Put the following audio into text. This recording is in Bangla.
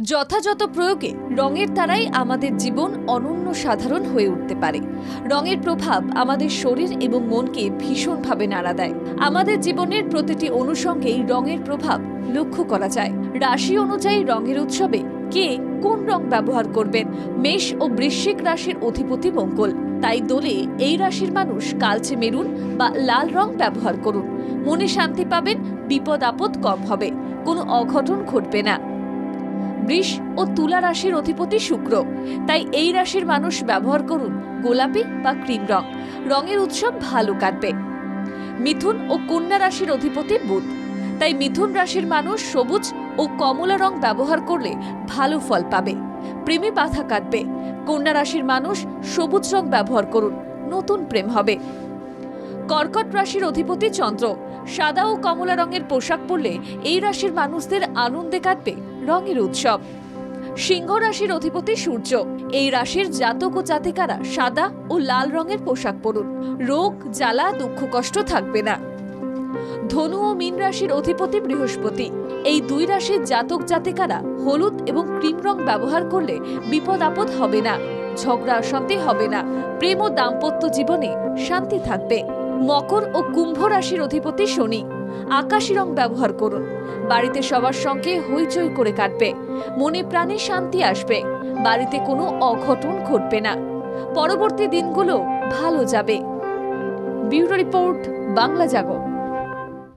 যথাযথ প্রয়োগে রঙের দ্বারাই আমাদের জীবন অনন্য সাধারণ হয়ে উঠতে পারে। রঙের প্রভাব আমাদের শরীর এবং মনকে ভীষণভাবে নাড়া দেয়। আমাদের জীবনের প্রতিটি অনুষঙ্গেই রঙের প্রভাব লক্ষ্য করা যায়। রাশি অনুযায়ী রঙের উৎসবে কে কোন রং ব্যবহার করবেন? মেষ ও বৃশ্চিক রাশির অধিপতি মঙ্গল, তাই দোলে এই রাশির মানুষ কালচে মেরুন বা লাল রং ব্যবহার করুন। মনে শান্তি পাবেন, বিপদ আপদ কম হবে, কোনো অঘটন ঘটবে না। বৃষ ও তুলা রাশির অধিপতি শুক্র, তাই এই রাশির মানুষ ব্যবহার করুন গোলাপি বা ক্রিম রং। রঙের উৎসব ভালো কাটবে। মিথুন ও কন্যা রাশির অধিপতি বুধ, তাই মিথুন রাশির মানুষ সবুজ ও কমলা রং ব্যবহার করলে ভালো ফল পাবে, প্রেমে বাধা কাটবে। কন্যা রাশির মানুষ সবুজ রং ব্যবহার করুন, নতুন প্রেম হবে। কর্কট রাশির অধিপতি চন্দ্র, সাদা ও কমলা রঙের পোশাক পরলে এই রাশির মানুষদের আনন্দে কাটবে রঙের উৎসব। সিংহ রাশির অধিপতি সূর্য, এই রাশির জাতক ও জাতিকারা সাদা ও লাল রঙের পোশাক পরুন, রোগ জ্বালা দুঃখ কষ্ট থাকবে না। ধনু ও মীন রাশির অধিপতি বৃহস্পতি, এই দুই রাশির জাতক জাতিকারা হলুদ এবং ক্রিম রং ব্যবহার করলে বিপদ আপদ হবে না, ঝগড়া অশান্তি হবে না, প্রেম ও দাম্পত্য জীবনে শান্তি থাকবে। মকর ও কুম্ভ রাশির অধিপতি শনি, আকাশী রং ব্যবহার করুন, বাড়িতে সবার সঙ্গে হইচই করে কাটবে, মনে প্রাণে শান্তি আসবে, বাড়িতে কোনো অঘটন ঘটবে না, পরবর্তী দিনগুলো ভালো যাবে। ব্যুরো রিপোর্ট, বাংলা জাগো।